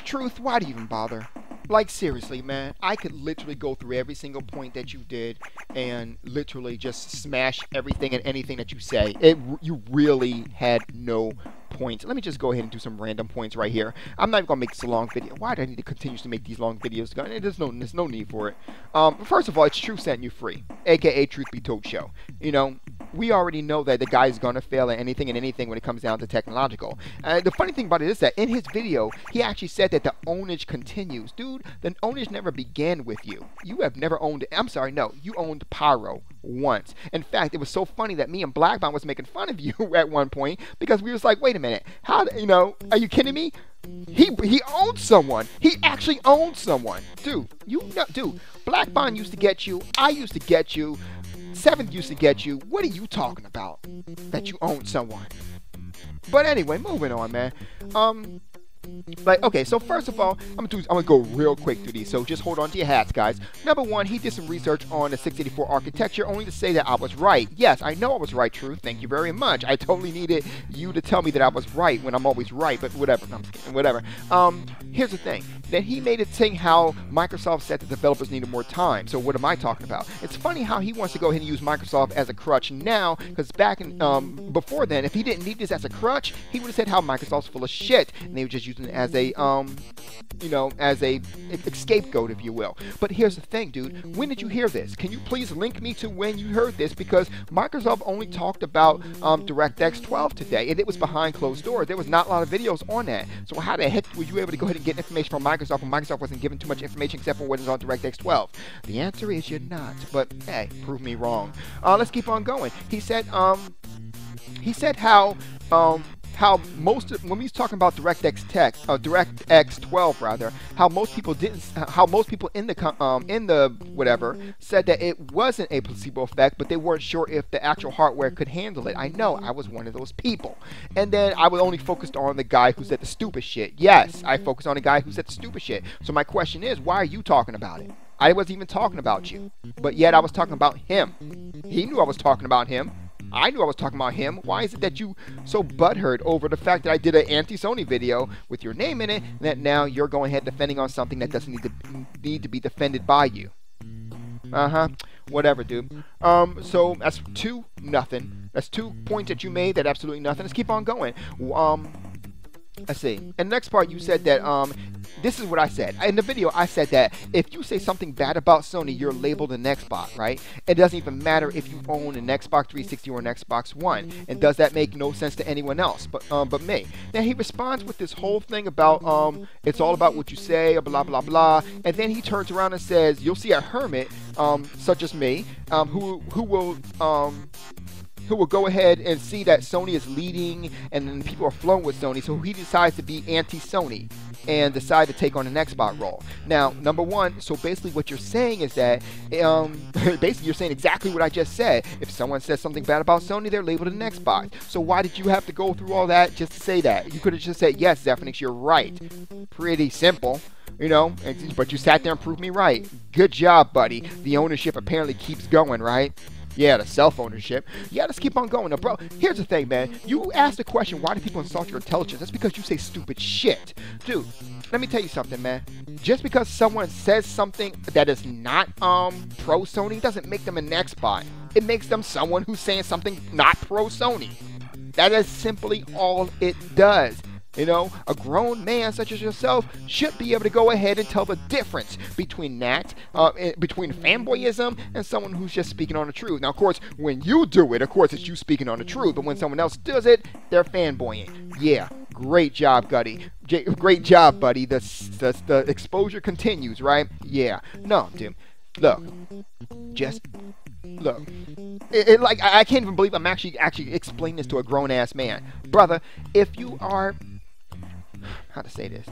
Truth, why do you even bother? Like, seriously, man, I could literally go through every single point that you did and literally just smash everything and anything that you say. You really had no points. Let me just go ahead and do some random points right here. I'm not even going to make this a long video. Why do I need to continuously make these long videos? There's no need for it. First of all, it's Truth setting you free, aka Truth Be Told Show. You know, we already know that the guy's going to fail at anything and anything when it comes down to technological. The funny thing about it is that in his video, he actually said that the ownage continues. Dude, the ownage never began with you. You have never owned, I'm sorry, no, you owned Pyro once. In fact, it was so funny that me and Blackbound was making fun of you at one point because we was like, wait a minute, how, you know, are you kidding me? He owned someone. He actually owned someone. Dude, dude, Blackbound used to get you. I used to get you. Seventh used to get you. What are you talking about? That you owned someone. But anyway, moving on, man. Like, okay, so first of all, I'm gonna go real quick through these, so just hold on to your hats, guys. Number one, he did some research on the 684 architecture, only to say that I was right. Yes, I know I was right, Truth. Thank you very much. I totally needed you to tell me that I was right when I'm always right, but whatever. I'm just kidding, whatever. Here's the thing. Then he made it saying how Microsoft said the developers needed more time. So what am I talking about? It's funny how he wants to go ahead and use Microsoft as a crutch now, because back in before then, if he didn't need this as a crutch, he would have said how Microsoft's full of shit, and they were just using it as a you know, as a scapegoat, if you will. But here's the thing, dude. When did you hear this? Can you please link me to when you heard this? Because Microsoft only talked about DirectX 12 today, and it was behind closed doors. There was not a lot of videos on that. So how the heck were you able to go ahead and get information from Microsoft when Microsoft wasn't given too much information except for what is on DirectX 12? The answer is you're not. But hey, prove me wrong. Let's keep on going. He said how most when he's talking about DirectX 12 rather, how most people in the whatever said that it wasn't a placebo effect, but they weren't sure if the actual hardware could handle it. I know, I was one of those people. And then I was only focused on the guy who said the stupid shit. Yes, I focused on the guy who said the stupid shit. So my question is, why are you talking about it? I wasn't even talking about you, but yet I was talking about him. He knew I was talking about him. I knew I was talking about him. Why is it that you so butthurt over the fact that I did an anti-Sony video with your name in it, that now you're going ahead defending on something that doesn't need to be defended by you? Whatever, dude. So that's 2-0. That's 2 points that you made that absolutely nothing. Let's keep on going. Let's see. In the next part, you said that, this is what I said. In the video, I said that if you say something bad about Sony, you're labeled an Xbox, right? It doesn't even matter if you own an Xbox 360 or an Xbox One. And does that make no sense to anyone else but me? Then he responds with this whole thing about, it's all about what you say, blah, blah, blah. And then he turns around and says, you'll see a hermit, such as me, who will go ahead and see that Sony is leading and then people are flowing with Sony, so he decides to be anti-Sony and decide to take on an Xbox role. Now, number one, so basically what you're saying is that, basically you're saying exactly what I just said. If someone says something bad about Sony, they're labeled an Xbox. So why did you have to go through all that just to say that? You could have just said, yes, Zephyrix, you're right. Pretty simple. You know, but you sat there and proved me right. Good job, buddy. The ownership apparently keeps going, right? Yeah, the self-ownership. Yeah, let's keep on going. Now, bro, here's the thing, man. You asked the question, why do people insult your intelligence? That's because you say stupid shit. Dude, let me tell you something, man. Just because someone says something that is not pro-Sony doesn't make them an Xbox. It makes them someone who's saying something not pro-Sony. That is simply all it does. You know, a grown man such as yourself should be able to go ahead and tell the difference between that, between fanboyism and someone who's just speaking on the truth. Now, of course, when you do it, of course, it's you speaking on the truth. But when someone else does it, they're fanboying. Yeah, great job, buddy. Great job, buddy. The exposure continues, right? Yeah. No, dude. Look. Just look. Like, I can't even believe I'm actually explaining this to a grown-ass man. Brother, if you are... how to say this?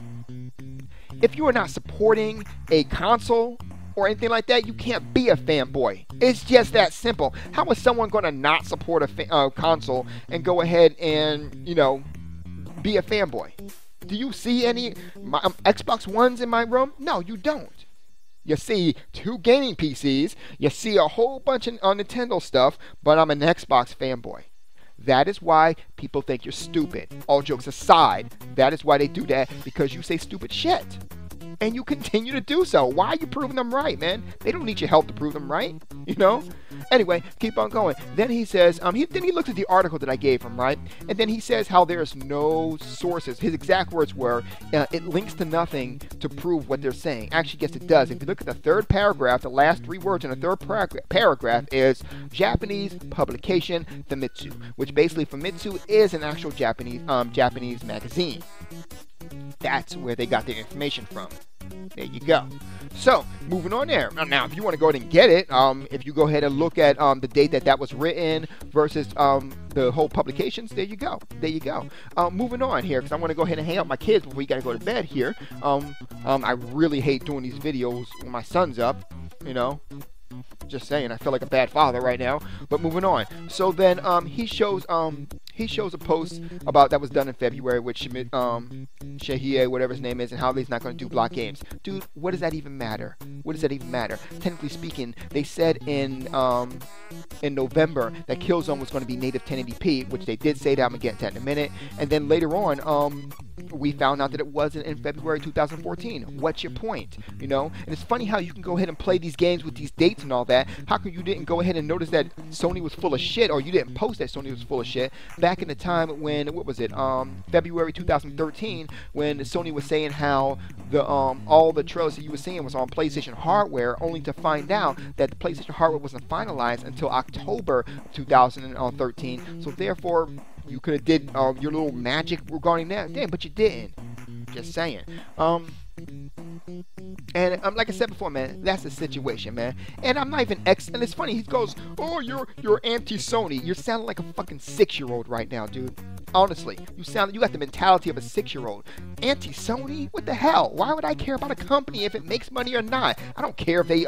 If you are not supporting a console or anything like that, you can't be a fanboy. It's just that simple. How is someone going to not support a console and go ahead and, you know, be a fanboy? Do you see any Xbox Ones in my room? No, you don't. You see 2 gaming PCs. You see a whole bunch of Nintendo stuff, but I'm an Xbox fanboy. That is why people think you're stupid. All jokes aside, that is why they do that, because you say stupid shit. And you continue to do so. Why are you proving them right, man? They don't need your help to prove them right, you know? Anyway, keep on going. Then he says, then he looks at the article that I gave him, right? And then he says how there's no sources. His exact words were, it links to nothing to prove what they're saying. Actually, yes, it does. If you look at the third paragraph, the last 3 words in the third paragraph is Japanese publication Famitsu, which basically Famitsu is an actual Japanese magazine. That's where they got their information from. There you go. So, moving on there. Now, if you want to go ahead and get it, if you go ahead and look at the date that was written versus the whole publications, there you go. There you go. Moving on here, because I want to go ahead and hang out with my kids before we got to go to bed here. I really hate doing these videos when my son's up, you know. Just saying, I feel like a bad father right now. But moving on. So then he shows a post about that was done in February with Shahie, whatever his name is, and how he's not going to do block games. Dude, what does that even matter? What does that even matter? Technically speaking, they said in November that Killzone was going to be native 1080p, which they did say that. I'm going to get to that in a minute. And then later on, we found out that it wasn't in February 2014. What's your point? You know? And it's funny how you can go ahead and play these games with these dates and all that. How come you didn't go ahead and notice that Sony was full of shit, or you didn't post that Sony was full of shit back in the time when, what was it, February 2013, when Sony was saying how the all the trailers that you were seeing was on PlayStation hardware, only to find out that the PlayStation hardware wasn't finalized until October 2013. So therefore, you could have did your little magic regarding that. Damn, but you didn't. Just saying. And like I said before, man, that's the situation, man. And I'm not even and it's funny, he goes, oh, you're anti-Sony. You're sounding like a fucking 6-year-old right now, dude. Honestly, you got the mentality of a 6-year-old. Anti-Sony? What the hell? Why would I care about a company if it makes money or not? I don't care if they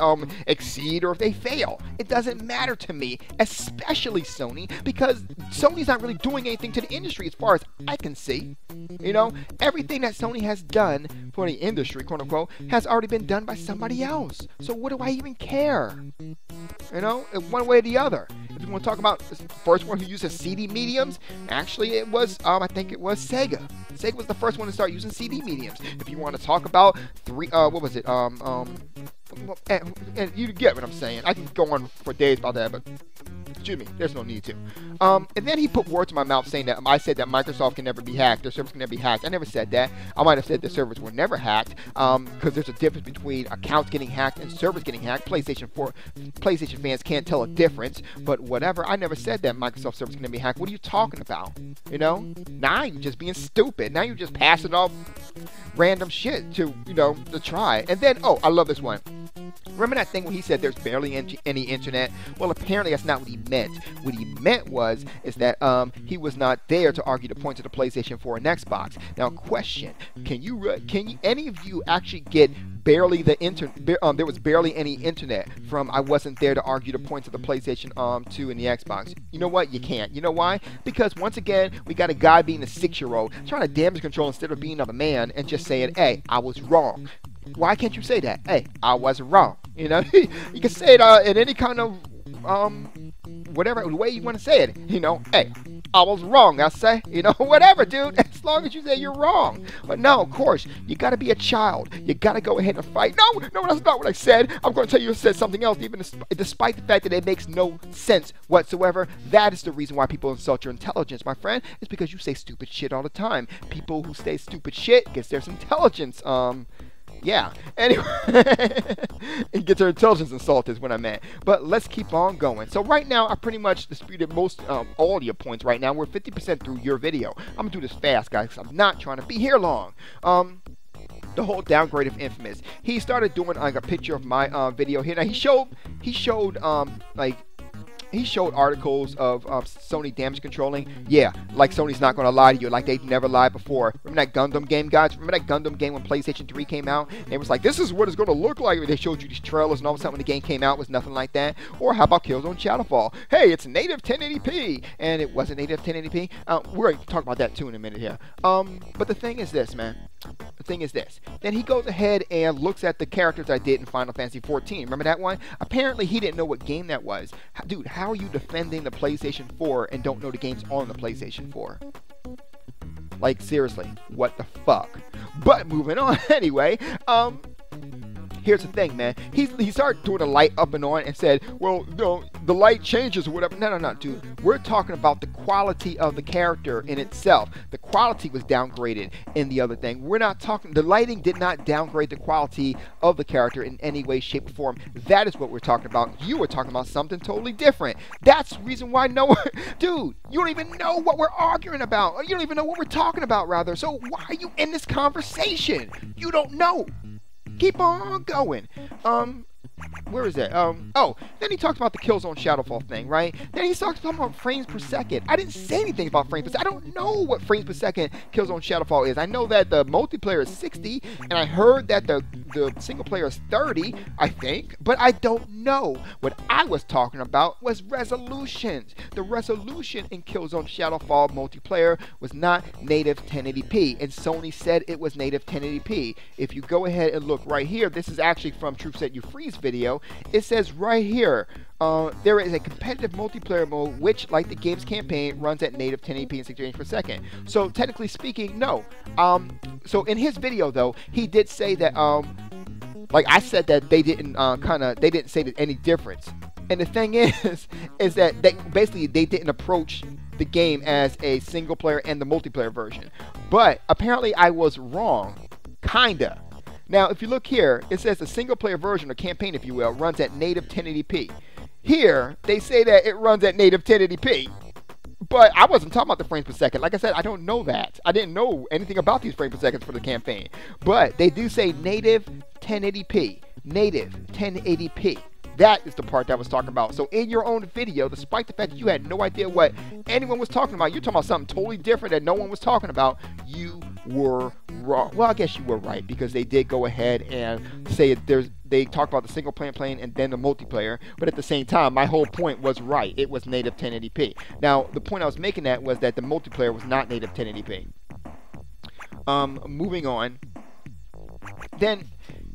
exceed or if they fail. It doesn't matter to me, especially Sony, because Sony's not really doing anything to the industry as far as I can see. You know, everything that Sony has done for the industry, quote unquote, has already been done by somebody else. So what do I even care? You know, one way or the other. If you want to talk about the first one who uses CD mediums, actually it was, I think it was Sega. Sega was the first one to start using CD mediums. If you want to talk about what was it? And you get what I'm saying. I can go on for days about that, but excuse me, there's no need to. And then he put words in my mouth saying that I said that Microsoft can never be hacked, their servers can never be hacked. I never said that. I might have said the servers were never hacked, because there's a difference between accounts getting hacked and servers getting hacked. PlayStation fans can't tell a difference, but whatever. I never said that Microsoft servers can never be hacked. What are you talking about? You know? Now you're just being stupid. Now you're just passing off random shit to, you know, to try. And then, oh, I love this one. Remember that thing when he said there's barely any internet? Well, apparently that's not what he meant. What he meant is that he was not there to argue the points of the PlayStation 4 and Xbox. Now, question: Can any of you actually get barely the there was barely any internet from I wasn't there to argue the points of the PlayStation 2 and the Xbox? You know what? You can't. You know why? Because once again, we got a guy being a 6-year-old trying to damage control instead of being a man and just saying, "Hey, I was wrong." Why can't you say that? Hey, I was wrong. You know, you can say it in any kind of whatever way you want to say it. You know, hey, I was wrong. I say, you know, whatever, dude. As long as you say you're wrong. But no, of course, you got to be a child. You got to go ahead and fight. No, that's not what I said. I'm going to tell you I said something else, even despite the fact that it makes no sense whatsoever. That is the reason why people insult your intelligence, my friend. It's because you say stupid shit all the time. People who say stupid shit gets their intelligence, yeah, anyway, it gets her intelligence insulted is what I meant. But let's keep on going. So right now, I pretty much disputed most all your points right now. We're 50% through your video. I'm going to do this fast, guys, because I'm not trying to be here long. The whole downgrade of Infamous. He started doing like a picture of my video here. Now, he showed he showed articles of Sony damage controlling. Yeah, like Sony's not going to lie to you, like they've never lied before. Remember that Gundam game, guys? Remember that Gundam game when PlayStation 3 came out? And it was like, this is what it's going to look like. They showed you these trailers, and all of a sudden when the game came out, it was nothing like that. Or how about Killzone Shadowfall? Hey, it's native 1080p. And it wasn't native 1080p. We're going to talk about that too in a minute here. But the thing is this, man. The thing is this. Then he goes ahead and looks at the characters I did in Final Fantasy 14. Remember that one? Apparently, he didn't know what game that was. Dude, how are you defending the PlayStation 4 and don't know the games on the PlayStation 4? Like, seriously, what the fuck? But moving on anyway, here's the thing, man. He started doing the light up and on and said, well, no, the light changes or whatever. No, dude. We're talking about the quality of the character in itself. The quality was downgraded in the other thing. We're not talking, the lighting did not downgrade the quality of the character in any way, shape, or form. That is what we're talking about. You were talking about something totally different. That's the reason why no one, dude, you don't even know what we're arguing about. Or you don't even know what we're talking about, rather. So why are you in this conversation? You don't know. Keep on going. Where is that? Oh, then he talked about the Killzone Shadowfall thing, right? Then he talked about frames per second. I didn't say anything about frames per second. I don't know what frames per second Killzone Shadowfall is. I know that the multiplayer is 60, and I heard that the single player is 30, I think, but I don't know. What I was talking about was resolutions. The resolution in Killzone Shadowfall multiplayer was not native 1080p, and Sony said it was native 1080p. If you go ahead and look right here, this is actually from Truth Set You Freeze video. It says right here, there is a competitive multiplayer mode which, like the game's campaign, runs at native 1080p and 60 frames per second. So technically speaking, no. So in his video though, he did say that, like I said, that they didn't they didn't say that any difference. And the thing is that they didn't approach the game as a single player and the multiplayer version. But apparently I was wrong, kinda. Now, if you look here, it says the single-player version, or campaign, if you will, runs at native 1080p. Here, they say that it runs at native 1080p. But I wasn't talking about the frames per second. Like I said, I don't know that. I didn't know anything about these frames per second for the campaign. But they do say native 1080p. Native 1080p. That is the part that I was talking about. So in your own video, despite the fact that you had no idea what anyone was talking about, you're talking about something totally different that no one was talking about, you were wrong. Well, I guess you were right, because they did go ahead and say they talked about the single player playing and then the multiplayer, but at the same time, my whole point was right. It was native 1080p. Now, the point I was making that was that the multiplayer was not native 1080p. Moving on. Then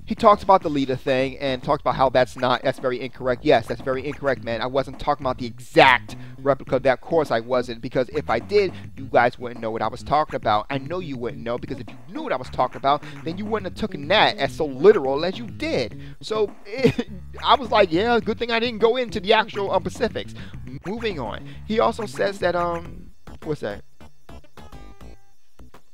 he talks about the leader thing and talks about how that's very incorrect. Yes, that's very incorrect, man. I wasn't talking about the exact replica of that. Of course I wasn't, because if I did, you guys wouldn't know what I was talking about. I know you wouldn't know, because if you knew what I was talking about, then you wouldn't have taken that as so literal as you did. So I was like, yeah, good thing I didn't go into the actual specifics. Moving on. He also says that, what's that?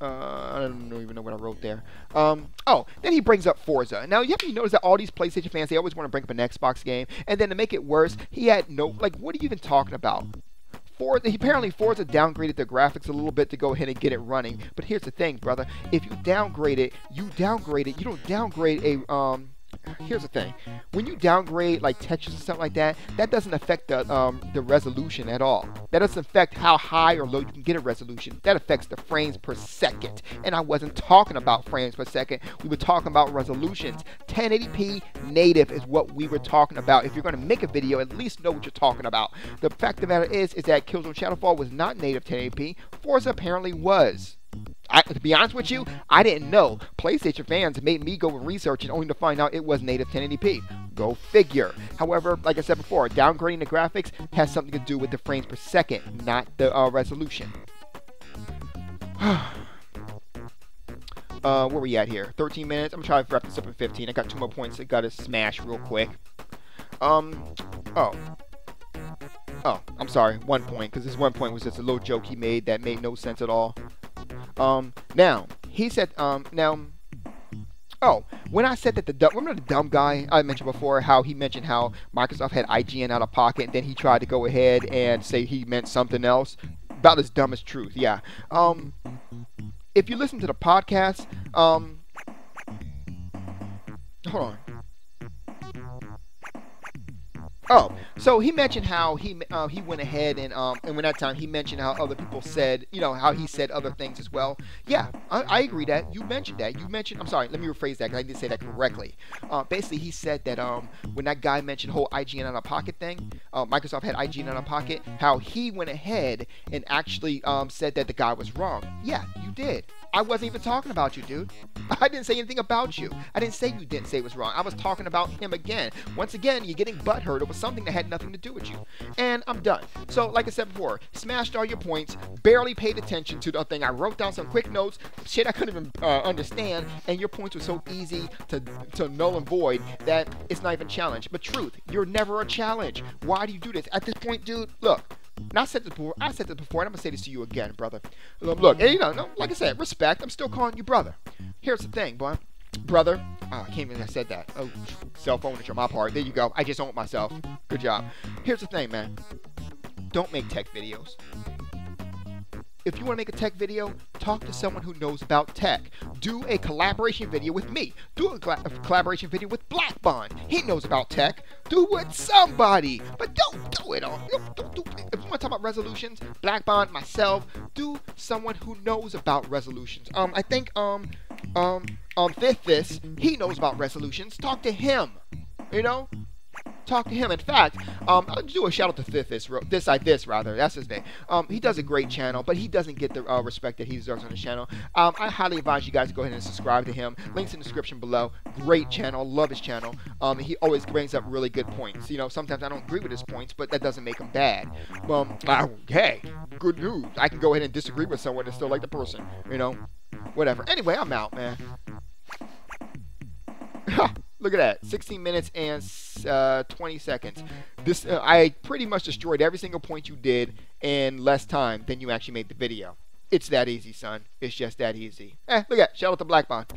I don't even know what I wrote there. Oh, then he brings up Forza. Now, you have to notice that all these PlayStation fans, they always want to bring up an Xbox game. And then to make it worse, he had no, like, what are you even talking about? Apparently Forza downgraded the graphics a little bit to go ahead and get it running. But here's the thing, brother. If you downgrade it, you don't downgrade a, here's the thing. When you downgrade like textures and stuff like that, that doesn't affect the resolution at all. That doesn't affect how high or low you can get a resolution. That affects the frames per second. And I wasn't talking about frames per second. We were talking about resolutions. 1080p native is what we were talking about. If you're going to make a video, at least know what you're talking about. The fact of the matter is that Killzone Shadowfall was not native 1080p. Forza apparently was. To be honest with you, I didn't know. PlayStation fans made me go research and only to find out it was native 1080p. Go figure. However, like I said before, downgrading the graphics has something to do with the frames per second, not the resolution. Where we at here? 13 minutes. I'm trying to wrap this up in 15. I got 2 more points I gotta smash real quick. Oh, I'm sorry. 1 point, because this 1 point was just a little joke he made that made no sense at all. Now, he said, when I said that remember the dumb guy I mentioned before, how he mentioned how Microsoft had IGN out of pocket, and then he tried to go ahead and say he meant something else? About as dumb as truth, yeah. If you listen to the podcast, hold on. Oh, so he mentioned how he went ahead and when that time he mentioned how other people said, you know, how he said other things as well. Yeah, I agree that you mentioned that. I'm sorry, let me rephrase that because I didn't say that correctly. Basically, he said that when that guy mentioned the whole IGN out of pocket thing, Microsoft had IGN out of pocket, how he went ahead and actually said that the guy was wrong. Yeah, you did. I wasn't even talking about you, dude. I didn't say anything about you. I didn't say you didn't say it was wrong. I was talking about him again. Once again, you're getting butthurt over something that had nothing to do with you. And I'm done. So, like I said before, smashed all your points, barely paid attention to the thing. I wrote down some quick notes, shit I couldn't even understand, and your points were so easy to null and void that it's not even a challenge. But truth, you're never a challenge. Why do you do this? At this point, dude, look. And I said this before, and I'm gonna say this to you again, brother. Look, and, no, like I said, respect. I'm still calling you brother. Here's the thing, boy. Brother. Oh, I can't believe I said that. Oh, self-ownership on my part. There you go. I just owned myself. Good job. Here's the thing, man. Don't make tech videos. If you want to make a tech video, talk to someone who knows about tech. Do a collaboration video with me. Do a collaboration video with Black Bond. He knows about tech. Do it with somebody. But don't do it on. Don't do it. If you want to talk about resolutions, Black Bond, myself, do someone who knows about resolutions. I think Fifth, he knows about resolutions. Talk to him. You know? Talk to him. In fact, I'll do a shout out to This, rather. That's his name. He does a great channel, but he doesn't get the respect that he deserves on his channel. I highly advise you guys to go ahead and subscribe to him. Links in the description below. Great channel. Love his channel. He always brings up really good points. You know, sometimes I don't agree with his points, but that doesn't make him bad. Hey, good news. I can go ahead and disagree with someone and still like the person. You know, whatever. Anyway, I'm out, man. Look at that, 16 minutes and 20 seconds. This I pretty much destroyed every single point you did in less time than you actually made the video. It's that easy, son. It's just that easy. Look at that. Shout out to Black Bond.